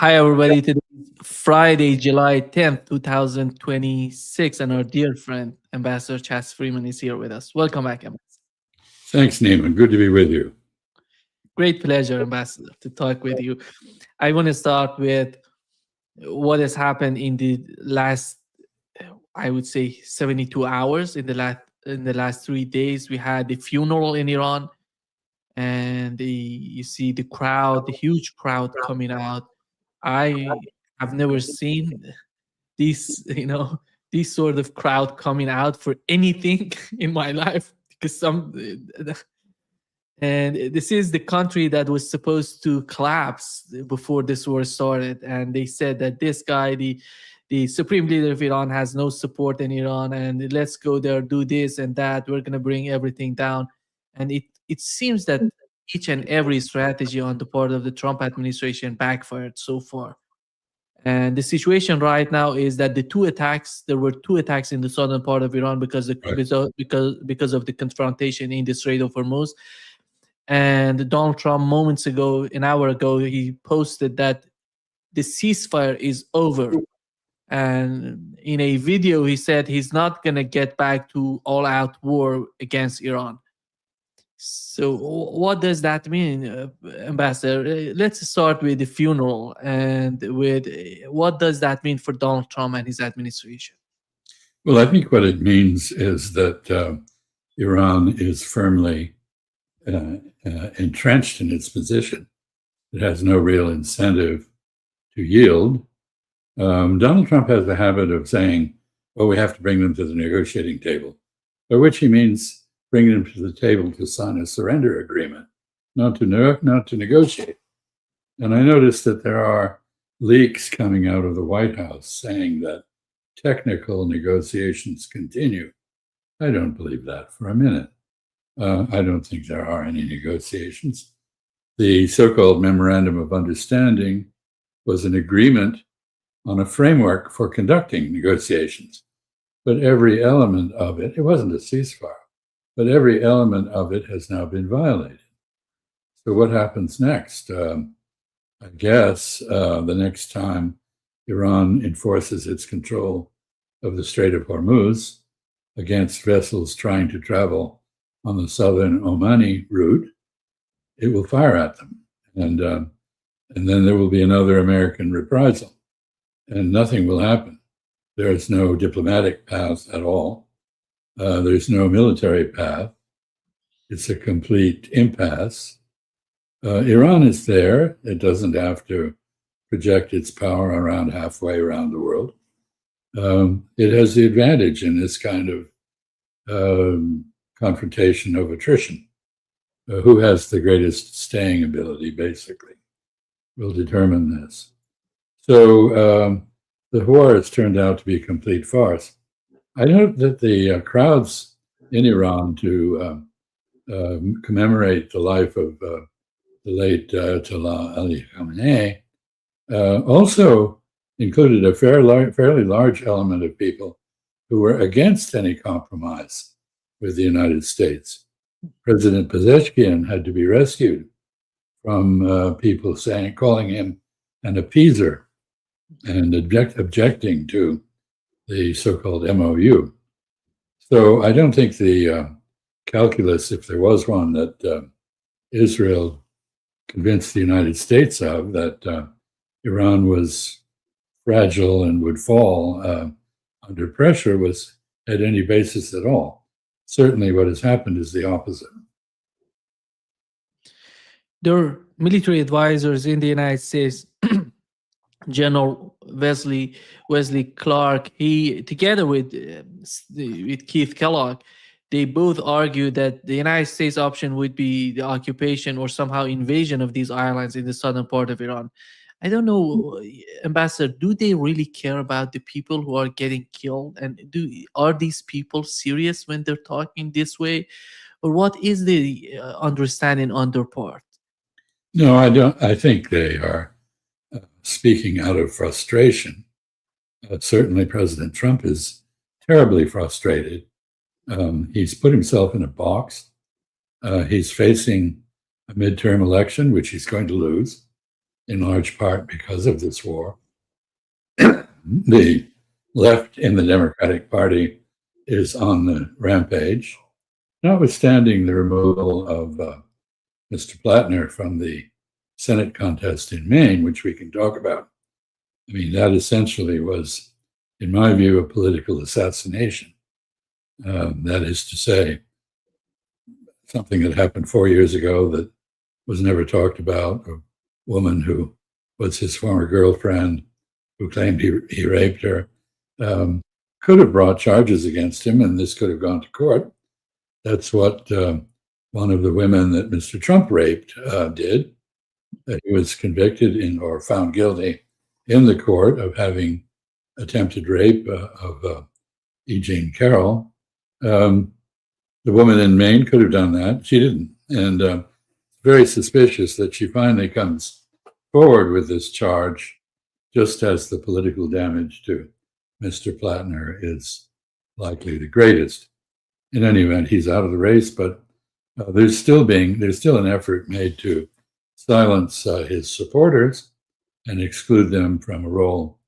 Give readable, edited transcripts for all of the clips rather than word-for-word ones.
Hi, everybody. Today is Friday, July 10th, 2026, and our dear friend, Ambassador Chas Freeman, is here with us. Welcome back, Ambassador. Thanks, Neiman. Good to be with you. Great pleasure, Ambassador, to talk with you. I want to start with what has happened in the last, I would say, 72 hours. In the last 3 days, we had the funeral in Iran, and you see the crowd, the huge crowd coming out. I have never seen these these sort of crowd coming out for anything in my life, because some and this is the country that was supposed to collapse before this war started, and they said that this guy, the supreme leader of Iran, has no support in Iran, and let's go there, do this and that, we're going to bring everything down. And it seems that each and every strategy on the part of the Trump administration backfired so far. And the situation right now is that there were two attacks in the southern part of Iran Right. because of the confrontation in the Strait of Hormuz. And Donald Trump, moments ago, an hour ago, he posted that the ceasefire is over. And in a video, he said he's not going to get back to all-out war against Iran. So, what does that mean, Ambassador? Let's start with the funeral and with what does that mean for Donald Trump and his administration? Well, I think what it means is that Iran is firmly entrenched in its position. It has no real incentive to yield. Donald Trump has the habit of saying, well, we have to bring them to the negotiating table, by which he means bringing them to the table to sign a surrender agreement, not to negotiate. And I noticed that there are leaks coming out of the White House saying that technical negotiations continue. I don't believe that for a minute. I don't think there are any negotiations. The so-called Memorandum of Understanding was an agreement on a framework for conducting negotiations. But every element of it, it wasn't a ceasefire, but every element of it has now been violated. So what happens next? I guess the next time Iran enforces its control of the Strait of Hormuz against vessels trying to travel on the southern Omani route, it will fire at them. And then there will be another American reprisal, and nothing will happen. There's no diplomatic path at all. There's no military path. It's a complete impasse. Iran is there. It doesn't have to project its power around halfway around the world. It has the advantage in this kind of confrontation of attrition. Who has the greatest staying ability, basically, will determine this. So the war has turned out to be a complete farce. I note that the crowds in Iran to commemorate the life of the late Ayatollah Ali Khamenei also included a fairly large element of people who were against any compromise with the United States. President Pezeshkian had to be rescued from people calling him an appeaser and objecting to the so-called MOU. So I don't think the calculus, if there was one, that Israel convinced the United States of, that Iran was fragile and would fall under pressure, had any basis at all. Certainly what has happened is the opposite. There are military advisors in the United States. General Wesley Clark, he, together with Keith Kellogg, they both argued that the United States option would be the occupation or somehow invasion of these islands in the southern part of Iran. I don't know, Ambassador, do they really care about the people who are getting killed? And are these people serious when they're talking this way? Or what is the understanding on their part? No, I don't. I think they are speaking out of frustration. Certainly President Trump is terribly frustrated. He's put himself in a box. He's facing a midterm election, which he's going to lose. in large part because of this war. The left in the Democratic Party is on the rampage, notwithstanding the removal of Mr. Plattner from the Senate contest in Maine, which we can talk about. I mean, that essentially was, in my view, a political assassination. That is to say, something that happened 4 years ago that was never talked about, a woman who was his former girlfriend who claimed he raped her, could have brought charges against him, and this could have gone to court. That's what one of the women that Mr. Trump raped did. He was convicted or found guilty in the court of having attempted rape of E. Jean Carroll. The woman in Maine could have done that. She didn't. And very suspicious that she finally comes forward with this charge just as the political damage to Mr. Plattner is likely the greatest. In any event, he's out of the race, but there's still an effort made to silence his supporters and exclude them from a role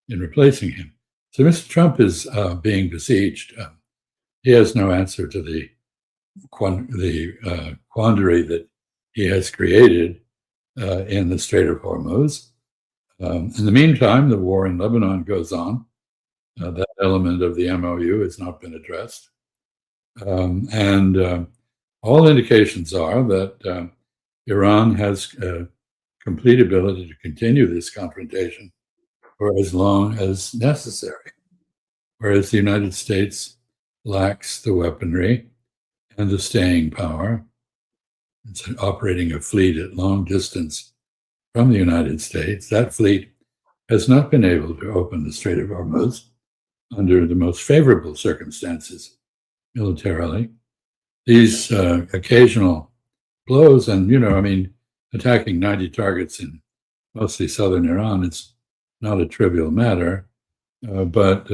in replacing him. So Mr. Trump is being besieged. He has no answer to the quandary that he has created in the Strait of Hormuz. In the meantime, the war in Lebanon goes on. That element of the MOU has not been addressed. And all indications are that Iran has complete ability to continue this confrontation for as long as necessary, whereas the United States lacks the weaponry and the staying power. It's operating a fleet at long distance from the United States. That fleet has not been able to open the Strait of Hormuz under the most favorable circumstances militarily. These occasional blows, and attacking 90 targets in mostly southern Iran, it's not a trivial matter, but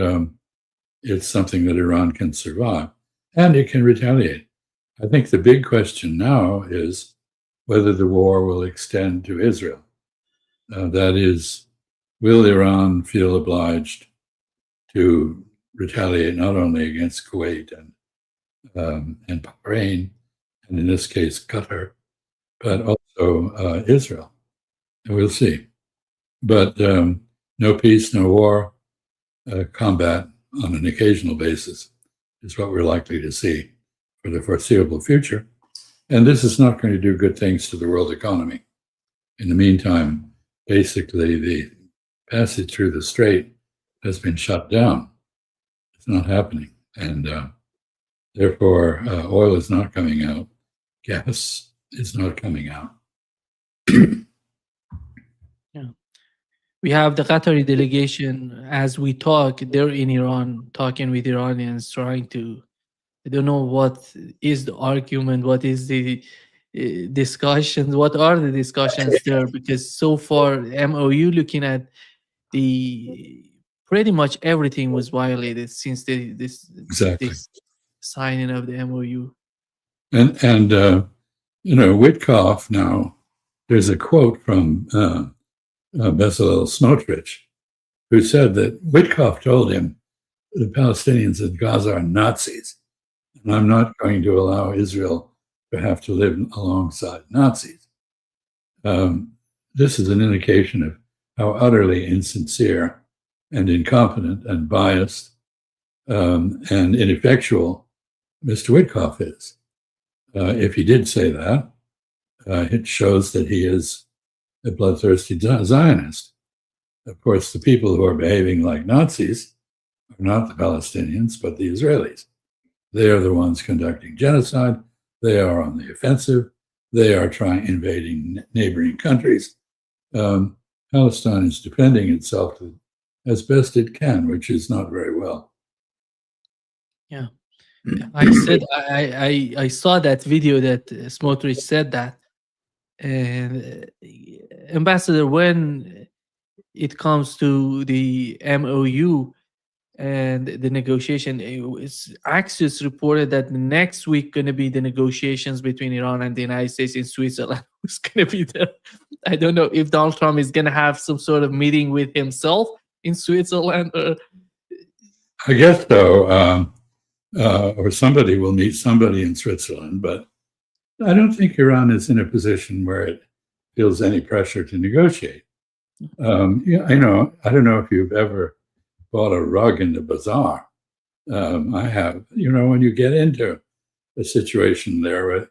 it's something that Iran can survive, and it can retaliate. I think the big question now is whether the war will extend to Israel. That is, will Iran feel obliged to retaliate not only against Kuwait and Bahrain, and in this case Qatar, but also Israel? And we'll see. But no peace, no war, combat on an occasional basis is what we're likely to see for the foreseeable future. And this is not going to do good things to the world economy. In the meantime, basically, the passage through the strait has been shut down. It's not happening. And therefore, oil is not coming out. Gas is not coming out. Yeah. We have the Qatari delegation as we talk. They're in Iran talking with Iranians, trying to, I don't know what is the argument, what is the discussions, what are the discussions there, because so far MOU looking at the pretty much everything was violated since Exactly. this signing of the MOU. And Witkoff now, there's a quote from Bezalel Smotrich, who said that Witkoff told him the Palestinians in Gaza are Nazis, and I'm not going to allow Israel to have to live alongside Nazis. This is an indication of how utterly insincere and incompetent and biased and ineffectual Mr. Witkoff is. If he did say that, it shows that he is a bloodthirsty Zionist. Of course, the people who are behaving like Nazis are not the Palestinians, but the Israelis. They are the ones conducting genocide. They are on the offensive. They are invading neighboring countries. Palestine is defending itself as best it can, which is not very well. Yeah. I said I saw that video that Smotrich said that, and Ambassador, when it comes to the MOU, and the negotiation. Axios reported that the next week going to be the negotiations between Iran and the United States in Switzerland. Who's going to be there? I don't know if Donald Trump is going to have some sort of meeting with himself in Switzerland. I guess so. Or somebody will meet somebody in Switzerland, but I don't think Iran is in a position where it feels any pressure to negotiate. Yeah, I don't know if you've ever bought a rug in the bazaar. I have. When you get into a situation there,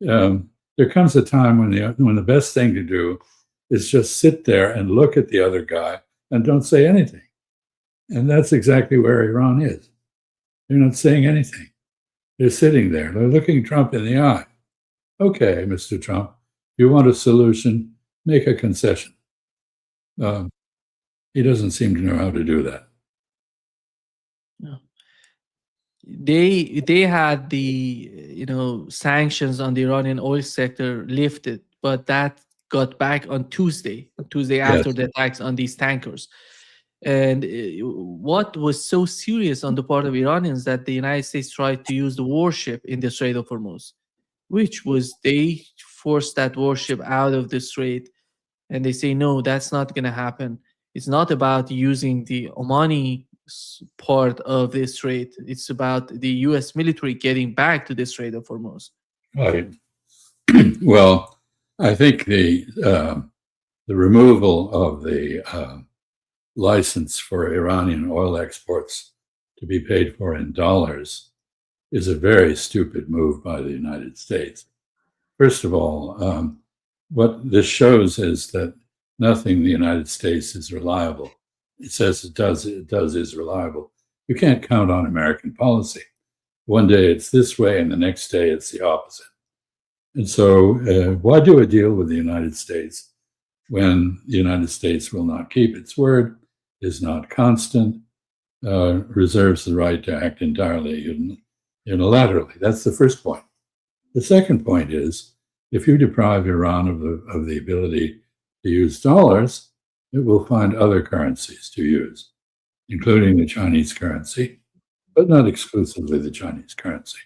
there comes a time when the best thing to do is just sit there and look at the other guy and don't say anything. And that's exactly where Iran is. They're not saying anything. They're sitting there. They're looking Trump in the eye. Okay, Mr. Trump, you want a solution, make a concession. He doesn't seem to know how to do that. No. They had the sanctions on the Iranian oil sector lifted, but that got back on Tuesday Yes. after the attacks on these tankers. And what was so serious on the part of Iranians that the United States tried to use the warship in the Strait of Hormuz, which was they forced that warship out of the strait, and they say no, that's not going to happen. It's not about using the Omani part of the strait. It's about the U.S. military getting back to the Strait of Hormuz. Right. Well, I think the removal of the license for Iranian oil exports to be paid for in dollars is a very stupid move by the United States. First of all, what this shows is that nothing in the United States is reliable. It says it does is reliable. You can't count on American policy. One day it's this way and the next day it's the opposite. And so why do a deal with the United States when the United States will not keep its word, is not constant, reserves the right to act entirely unilaterally? That's the first point. The second point is, if you deprive Iran of the ability to use dollars, it will find other currencies to use, including the Chinese currency, but not exclusively the Chinese currency.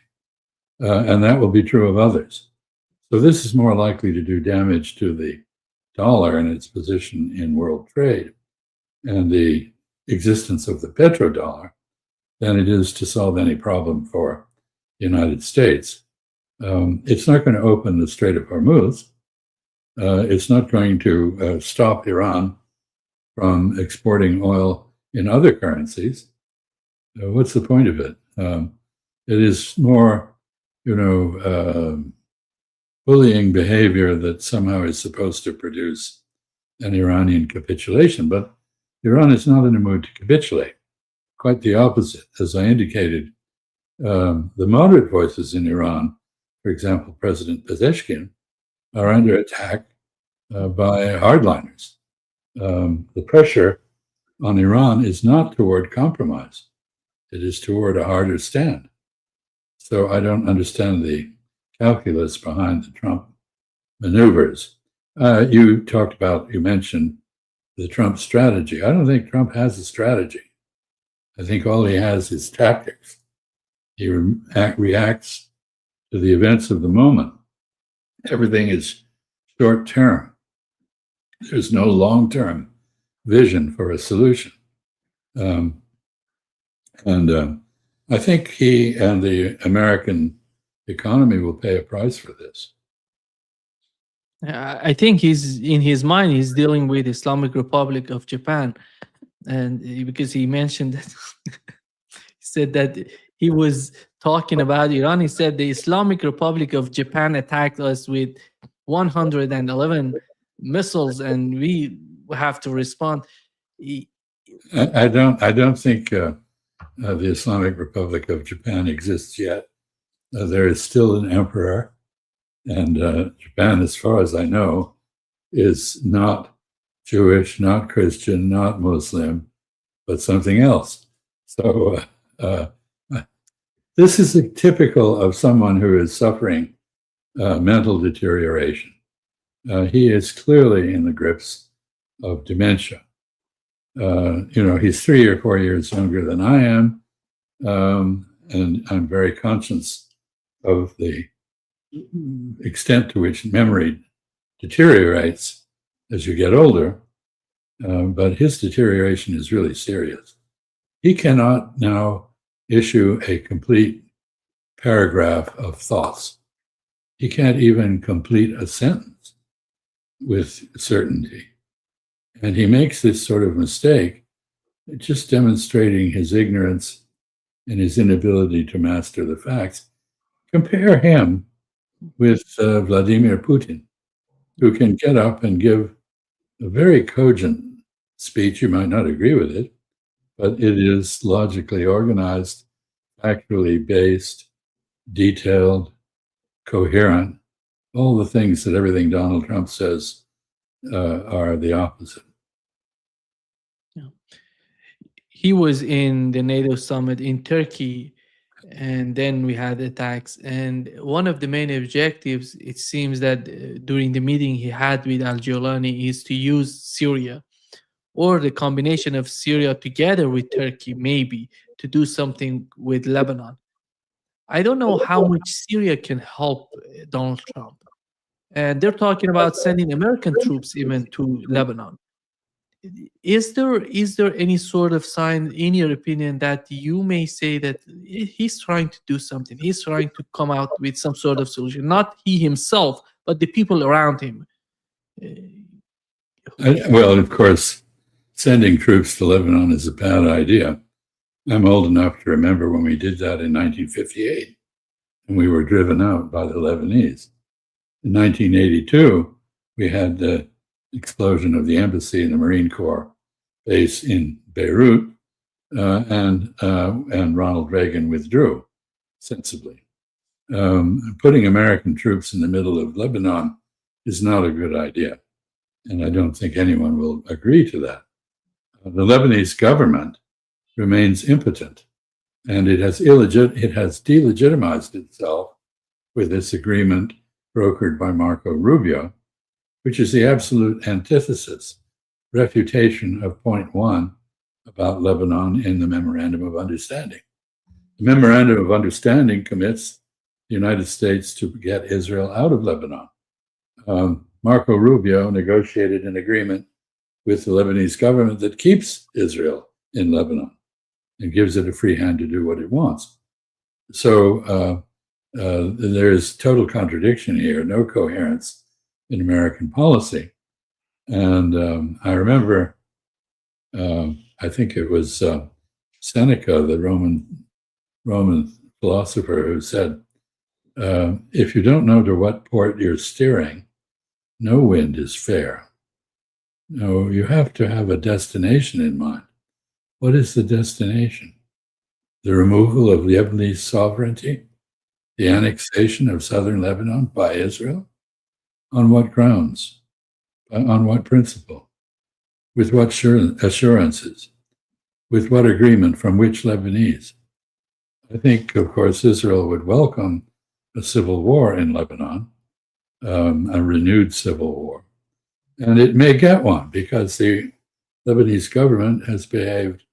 And that will be true of others. So this is more likely to do damage to the dollar and its position in world trade and the existence of the petrodollar than it is to solve any problem for the United States. It's not going to open the Strait of Hormuz. It's not going to stop Iran from exporting oil in other currencies. What's the point of it? It is more, bullying behavior that somehow is supposed to produce an Iranian capitulation. But Iran is not in a mood to capitulate. Quite the opposite. As I indicated, the moderate voices in Iran, for example, President Pezeshkian, are under attack by hardliners. The pressure on Iran is not toward compromise. It is toward a harder stand. So I don't understand the calculus behind the Trump maneuvers. You mentioned the Trump strategy. I don't think Trump has a strategy. I think all he has is tactics. He reacts to the events of the moment. Everything is short term. There's no long-term vision for a solution. I think he and the American economy will pay a price for this. I think he's in his mind. He's dealing with Islamic Republic of Japan, and because he mentioned that, he said that he was talking about Iran. He said the Islamic Republic of Japan attacked us with 111 missiles, and we have to respond. I don't think the Islamic Republic of Japan exists yet. There is still an emperor, and Japan, as far as I know, is not Jewish, not Christian, not Muslim, but something else. So this is typical of someone who is suffering mental deterioration. He is clearly in the grips of dementia. He's 3 or 4 years younger than I am, and I'm very conscious of the extent to which memory deteriorates as you get older. But his deterioration is really serious. He cannot now issue a complete paragraph of thoughts. He can't even complete a sentence with certainty. And he makes this sort of mistake, just demonstrating his ignorance and his inability to master the facts. Compare him with Vladimir Putin, who can get up and give a very cogent speech. You might not agree with it, but it is logically organized, factually based, detailed, coherent, all the things that everything Donald Trump says are the opposite. Yeah. He was in the NATO summit in Turkey, and then we had attacks. And one of the main objectives, it seems that during the meeting he had with Al Jolani, is to use Syria or the combination of Syria together with Turkey, maybe to do something with Lebanon. I don't know how much Syria can help Donald Trump. And they're talking about sending American troops even to Lebanon. Is there any sort of sign, in your opinion, that you may say that he's trying to do something? He's trying to come out with some sort of solution, not he himself, but the people around him. Well, of course, sending troops to Lebanon is a bad idea. I'm old enough to remember when we did that in 1958, and we were driven out by the Lebanese. In 1982, we had the explosion of the embassy and the Marine Corps base in Beirut, and Ronald Reagan withdrew sensibly. Putting American troops in the middle of Lebanon is not a good idea, and I don't think anyone will agree to that. The Lebanese government remains impotent, and it has delegitimized itself with this agreement brokered by Marco Rubio, which is the absolute antithesis, refutation of point one about Lebanon in the Memorandum of Understanding. The Memorandum of Understanding commits the United States to get Israel out of Lebanon. Marco Rubio negotiated an agreement with the Lebanese government that keeps Israel in Lebanon and gives it a free hand to do what it wants. So there's total contradiction here, no coherence in American policy. And I remember, I think it was Seneca, the Roman philosopher, who said, if you don't know to what port you're steering, no wind is fair. No, you have to have a destination in mind. What is the destination? The removal of Lebanese sovereignty? The annexation of southern Lebanon by Israel? On what grounds? On what principle? With what assurances? With what agreement from which Lebanese? I think, of course, Israel would welcome a civil war in Lebanon, a renewed civil war. And it may get one because the Lebanese government has behaved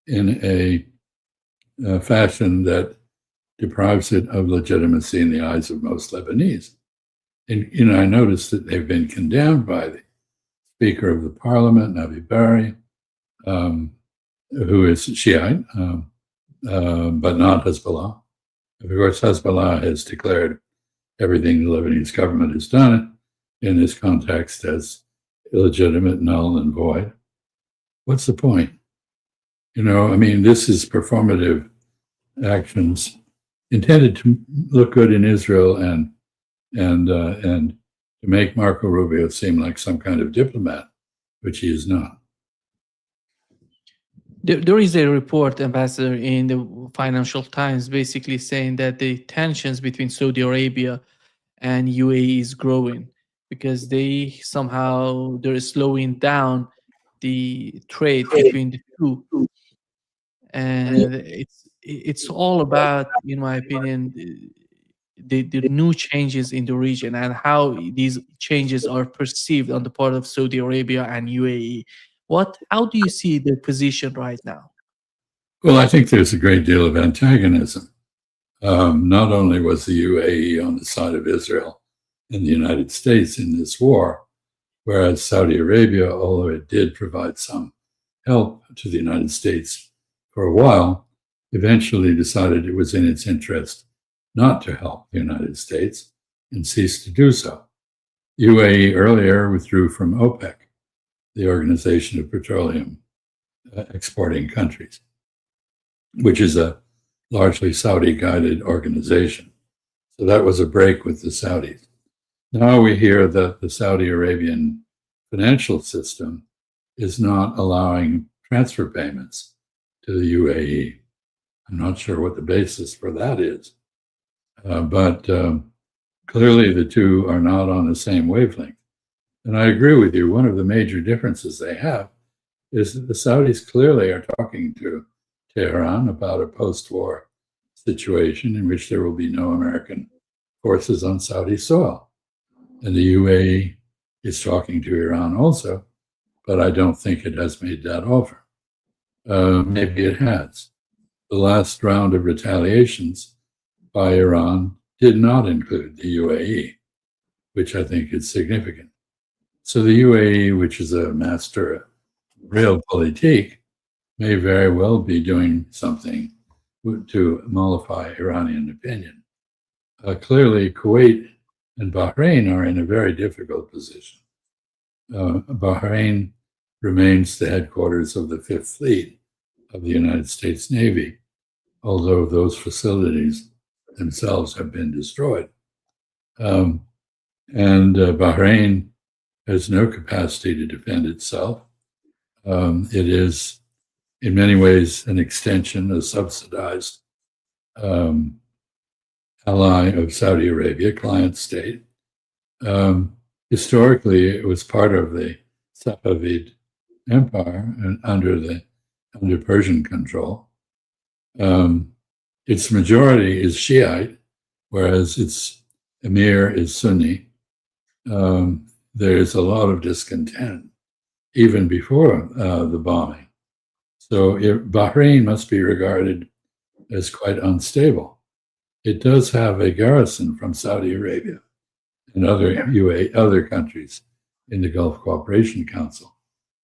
in a fashion that deprives it of legitimacy in the eyes of most Lebanese. And I noticed that they've been condemned by the Speaker of the Parliament, Nabi Berri, who is Shiite, but not Hezbollah. Of course, Hezbollah has declared everything the Lebanese government has done in this context as illegitimate, null, and void. What's the point? This is performative actions intended to look good in Israel and to make Marco Rubio seem like some kind of diplomat, which he is not. There is a report, Ambassador, in the Financial Times basically saying that the tensions between Saudi Arabia and UAE is growing because they're slowing down the trade between the two. And it's all about, in my opinion, the new changes in the region and how these changes are perceived on the part of Saudi Arabia and UAE. How do you see their position right now? Well, I think there's a great deal of antagonism. Not only was the UAE on the side of Israel and the United States in this war, whereas Saudi Arabia, although it did provide some help to the United States for a while, eventually decided it was in its interest not to help the United States and ceased to do so. UAE earlier withdrew from OPEC, the Organization of Petroleum Exporting Countries, which is a largely Saudi-guided organization. So that was a break with the Saudis. Now we hear that the Saudi Arabian financial system is not allowing transfer payments to the UAE. I'm not sure what the basis for that is, but clearly the two are not on the same wavelength. And I agree with you. One of the major differences they have is that the Saudis clearly are talking to Tehran about a post-war situation in which there will be no American forces on Saudi soil. And the UAE is talking to Iran also, but I don't think it has made that offer. Maybe it has. The last round of retaliations by Iran did not include the UAE, which I think is significant. So the UAE, which is a master realpolitik, may very well be doing something to mollify Iranian opinion. Clearly, Kuwait and Bahrain are in a very difficult position. Bahrain remains the headquarters of the Fifth Fleet of the United States Navy, although those facilities themselves have been destroyed. And Bahrain has no capacity to defend itself. It is, in many ways, an extension, a subsidized ally of Saudi Arabia, client state. Historically, it was part of the Safavid Empire and under Persian control. Its majority is Shiite, whereas its emir is Sunni. There's a lot of discontent even before the bombing. So Bahrain must be regarded as quite unstable. It does have a garrison from Saudi Arabia and other countries in the Gulf Cooperation Council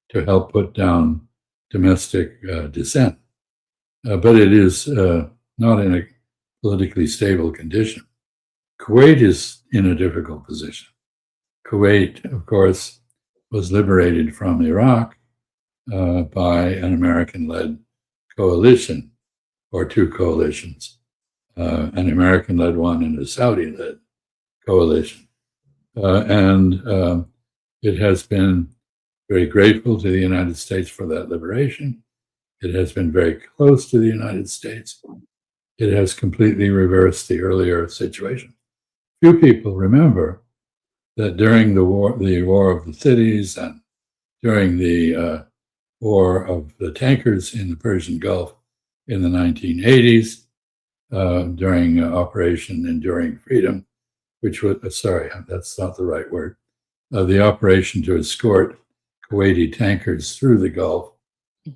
to help put down domestic dissent. But it is not in a politically stable condition. Kuwait is in a difficult position. Kuwait, of course, was liberated from Iraq by an American-led coalition, or two coalitions, an American-led one and a Saudi-led coalition. And it has been very grateful to the United States for that liberation. It has been very close to the United States. It has completely reversed the earlier situation. Few people remember that during the War of the Cities and during the War of the Tankers in the Persian Gulf in the 1980s, during Operation Enduring Freedom, which was, sorry, that's not the right word, the operation to escort Kuwaiti tankers through the Gulf.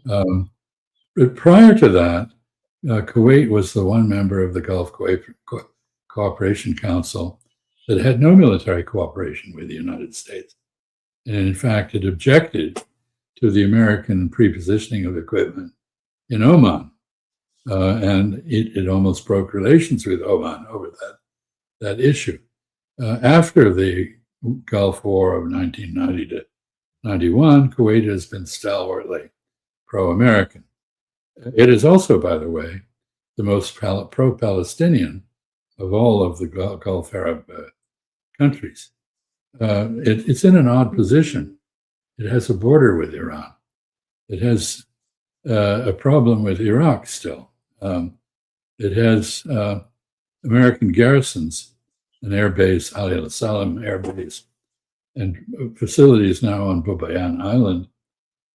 But prior to that, Kuwait was the one member of the Gulf Cooperation Council that had no military cooperation with the United States. And in fact, it objected to the American prepositioning of equipment in Oman. And it almost broke relations with Oman over that issue. After the Gulf War of 1990 to 91, Kuwait has been stalwartly pro-American. It is also, by the way, the most pro-Palestinian of all of the Gulf Arab countries. It's in an odd position. It has a border with Iran. It has a problem with Iraq still. It has American garrisons, an air base, Ali al-Salam air base, and facilities now on Bubayan Island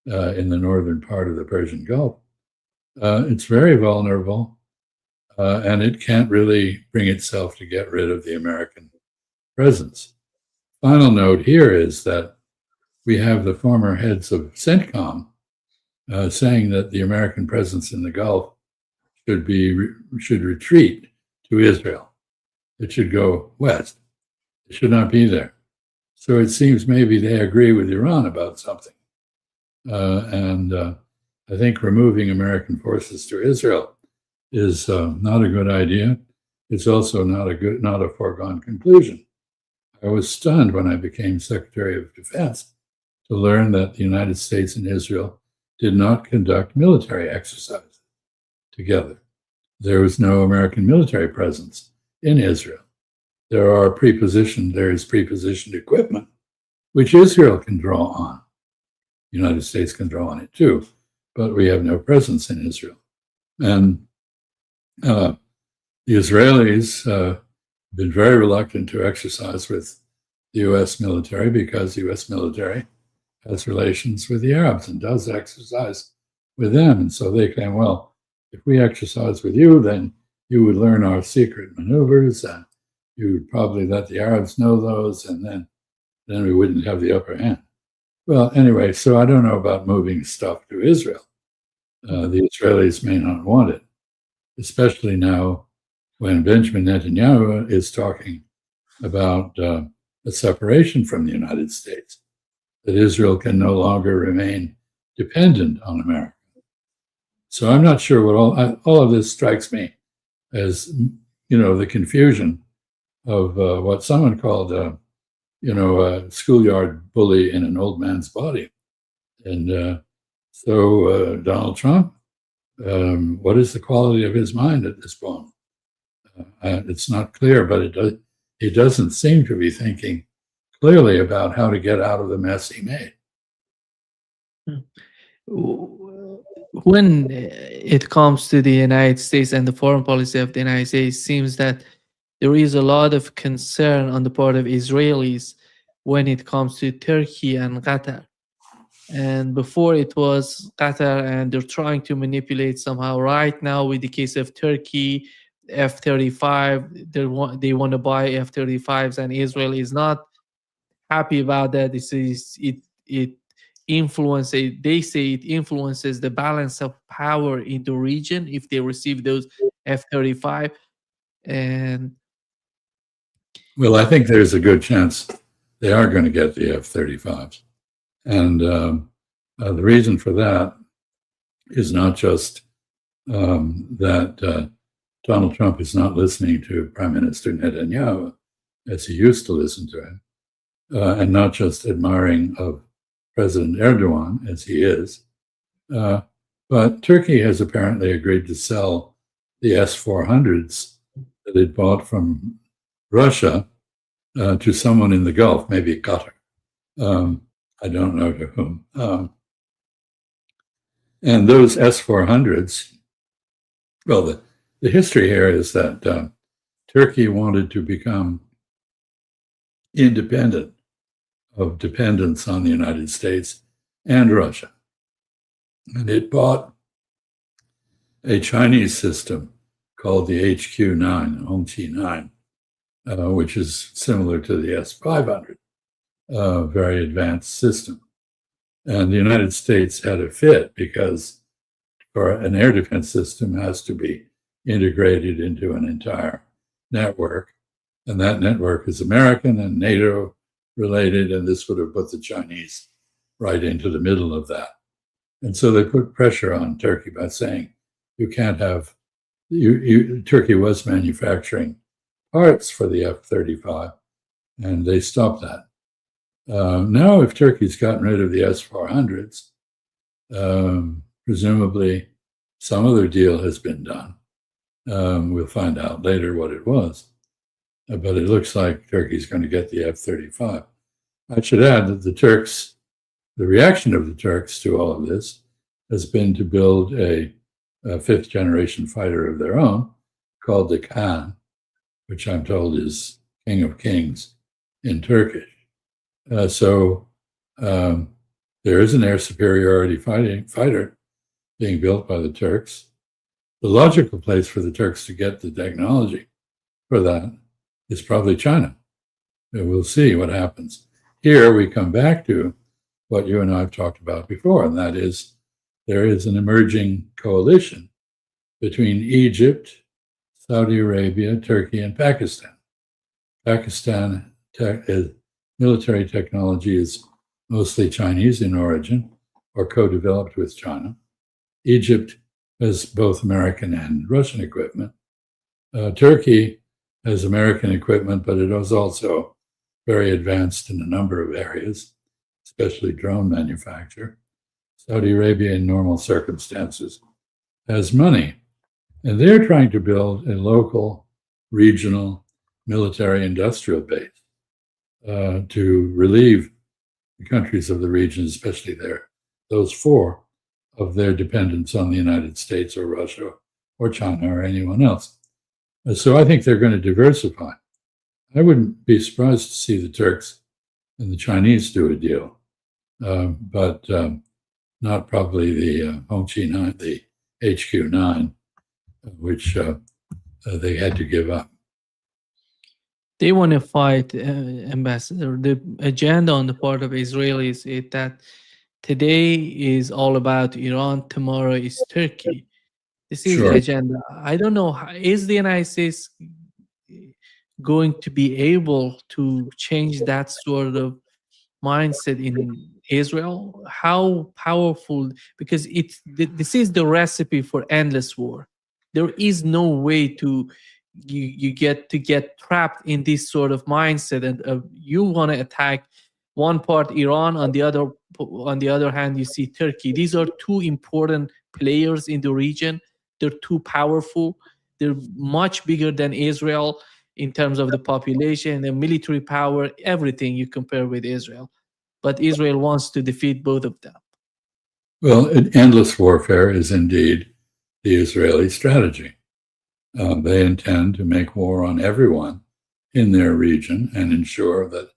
in the northern part of the Persian Gulf. It's very vulnerable, and it can't really bring itself to get rid of the American presence. Final note here is that we have the former heads of CENTCOM saying that the American presence in the Gulf should retreat to Israel. It should go west. It should not be there. So it seems maybe they agree with Iran about something. And I think removing American forces to Israel is not a good idea. It's also not a foregone conclusion. I was stunned when I became Secretary of Defense to learn that the United States and Israel did not conduct military exercises together. There was no American military presence in Israel. There is prepositioned equipment, which Israel can draw on. The United States can draw on it too, but we have no presence in Israel. And the Israelis have been very reluctant to exercise with the U.S. military because the U.S. military has relations with the Arabs and does exercise with them. And so they claim, well, if we exercise with you, then you would learn our secret maneuvers and you would probably let the Arabs know those, and then we wouldn't have the upper hand. Well, anyway, so I don't know about moving stuff to Israel. The Israelis may not want it, especially now when Benjamin Netanyahu is talking about a separation from the United States, that Israel can no longer remain dependent on America. So I'm not sure what all of this strikes me as, the confusion of what someone called, a schoolyard bully in an old man's body. And so Donald Trump, what is the quality of his mind at this point? It's not clear, but he doesn't seem to be thinking clearly about how to get out of the mess he made. When it comes to the United States and the foreign policy of the United States, it seems that there is a lot of concern on the part of Israelis when it comes to Turkey and Qatar. And before it was Qatar, and they're trying to manipulate somehow. Right now, with the case of Turkey, F-35, they want to buy F-35s, and Israel is not happy about that. They say it influences. They say it influences the balance of power in the region if they receive those F-35. And well, I think there's a good chance they are going to get the F-35s. And the reason for that is not just that Donald Trump is not listening to Prime Minister Netanyahu as he used to listen to him, and not just admiring of President Erdogan as he is, but Turkey has apparently agreed to sell the S-400s that it bought from Russia to someone in the Gulf, maybe Qatar. I don't know to whom. And those S-400s, well, the history here is that Turkey wanted to become independent of dependence on the United States and Russia. And it bought a Chinese system called the HQ-9, Hongqi-9, which is similar to the S-500, very advanced system. And the United States had a fit because for an air defense system has to be integrated into an entire network. And that network is American and NATO related, and this would have put the Chinese right into the middle of that. And so they put pressure on Turkey by saying, you can't have, Turkey was manufacturing parts for the F-35, and they stopped that. Now, if Turkey's gotten rid of the S-400s, presumably some other deal has been done. We'll find out later what it was. But it looks like Turkey's going to get the F-35. I should add that the reaction of the Turks to all of this has been to build a fifth generation fighter of their own called the Khan, which I'm told is King of Kings in Turkish. So there is an air superiority fighter being built by the Turks. The logical place for the Turks to get the technology for that is probably China. And we'll see what happens. Here we come back to what you and I have talked about before, and that is there is an emerging coalition between Egypt, Saudi Arabia, Turkey, and Pakistan. Pakistan military technology is mostly Chinese in origin or co-developed with China. Egypt has both American and Russian equipment. Turkey has American equipment, but it is also very advanced in a number of areas, especially drone manufacture. Saudi Arabia, in normal circumstances, has money. And they're trying to build a local, regional, military industrial base to relieve the countries of the region, especially those four, of their dependence on the United States or Russia or China or anyone else. So I think they're going to diversify. I wouldn't be surprised to see the Turks and the Chinese do a deal, but not probably the Hongqi 9, the HQ9, which they had to give up. They want to fight, Ambassador. The agenda on the part of Israelis is that today is all about Iran, tomorrow is Turkey. This is the Sure. agenda. I don't know, is the United States going to be able to change that sort of mindset in Israel? How powerful? Because this is the recipe for endless war. There is no way to you get trapped in this sort of mindset, and you want to attack one part Iran, on the other hand you see Turkey. These are two important players in the region. They're too powerful. They're much bigger than Israel in terms of the population, the military power, everything you compare with Israel. But Israel wants to defeat both of them. Well, endless warfare is indeed the Israeli strategy. They intend to make war on everyone in their region and ensure that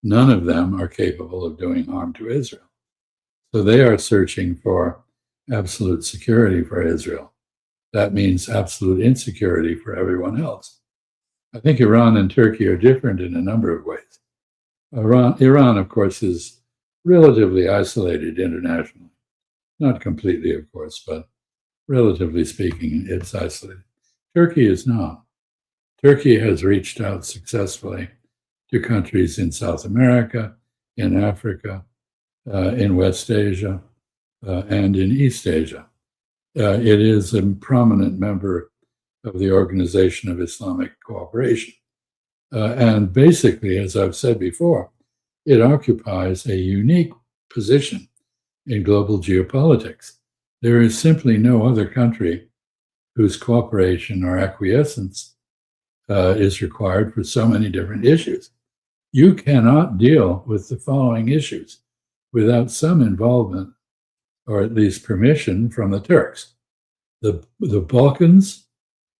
none of them are capable of doing harm to Israel. So they are searching for absolute security for Israel. That means absolute insecurity for everyone else. I think Iran and Turkey are different in a number of ways. Iran, of course, is relatively isolated internationally. Not completely, of course, but relatively speaking, it's isolated. Turkey is not. Turkey has reached out successfully to countries in South America, in Africa, in West Asia, and in East Asia. It is a prominent member of the Organization of Islamic Cooperation. And basically, as I've said before, it occupies a unique position in global geopolitics. There is simply no other country whose cooperation or acquiescence is required for so many different issues. You cannot deal with the following issues without some involvement, or at least permission, from the Turks. The Balkans,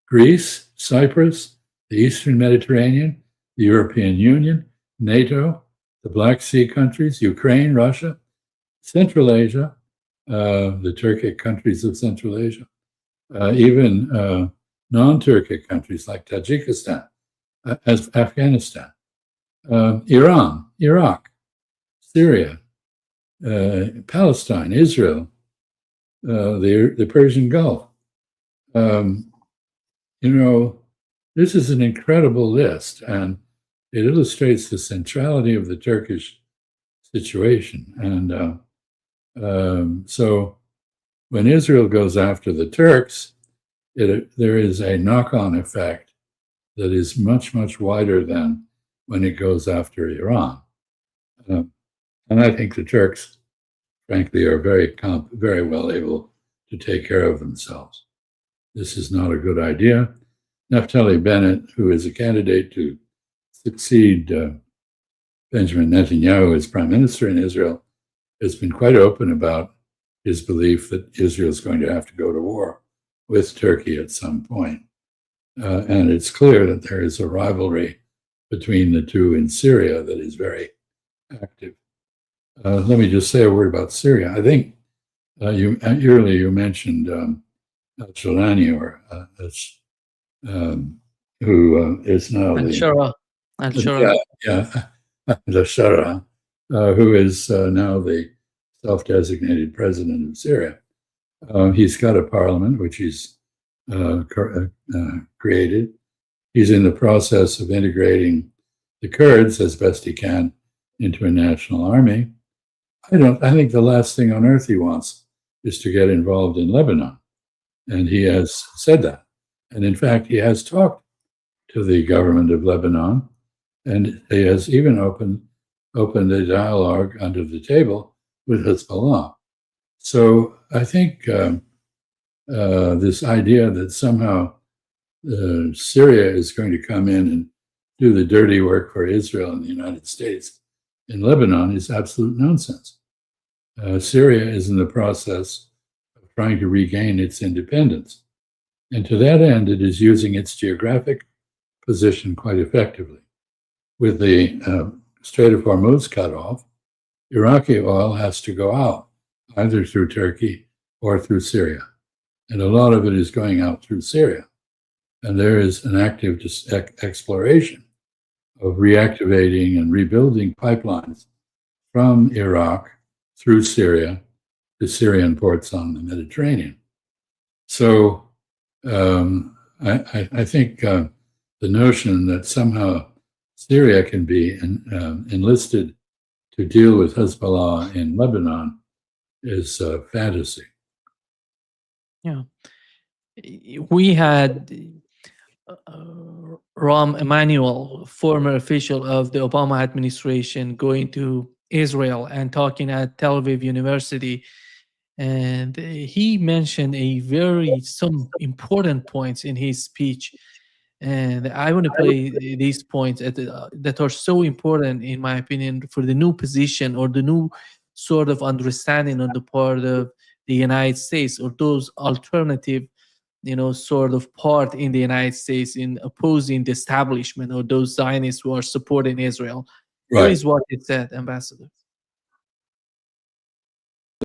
Greece, Cyprus, the Eastern Mediterranean, the European Union, NATO, the Black Sea countries, Ukraine, Russia, Central Asia, the Turkic countries of Central Asia, even non-Turkic countries like Tajikistan, Afghanistan, Iran, Iraq, Syria, Palestine, Israel, the Persian Gulf. This is an incredible list, and it illustrates the centrality of the Turkish situation. And so when Israel goes after the Turks, there is a knock-on effect that is much, much wider than when it goes after Iran. And I think the Turks, frankly, are very well able to take care of themselves. This is not a good idea. Naftali Bennett, who is a candidate to succeed Benjamin Netanyahu as prime minister in Israel, has been quite open about his belief that Israel is going to have to go to war with Turkey at some point. And it's clear that there is a rivalry between the two in Syria that is very active. Let me just say a word about Syria. I think earlier you mentioned Al-Sholani, who is now Al-Shara. Al-Shara, who is now the self-designated president of Syria. He's got a parliament, which he's created. He's in the process of integrating the Kurds as best he can into a national army. I think the last thing on earth he wants is to get involved in Lebanon. And he has said that. And in fact, he has talked to the government of Lebanon, and he has even opened a dialogue under the table with Hezbollah. So I think this idea that somehow Syria is going to come in and do the dirty work for Israel and the United States in Lebanon is absolute nonsense. Syria is in the process of trying to regain its independence. And to that end, it is using its geographic position quite effectively. With the Strait of Hormuz cut off, Iraqi oil has to go out, either through Turkey or through Syria. And a lot of it is going out through Syria. And there is an active exploration of reactivating and rebuilding pipelines from Iraq through Syria to Syrian ports on the Mediterranean. So I think the notion that somehow Syria can be enlisted to deal with Hezbollah in Lebanon is fantasy. Yeah. We had Rahm Emanuel, former official of the Obama administration, going to Israel and talking at Tel Aviv University. And he mentioned some important points in his speech. And I want to play these points that are so important, in my opinion, for the new position or the new sort of understanding on the part of the United States, or those alternative, sort of part in the United States in opposing the establishment, or those Zionists who are supporting Israel. Right. Here is what it said, Ambassador.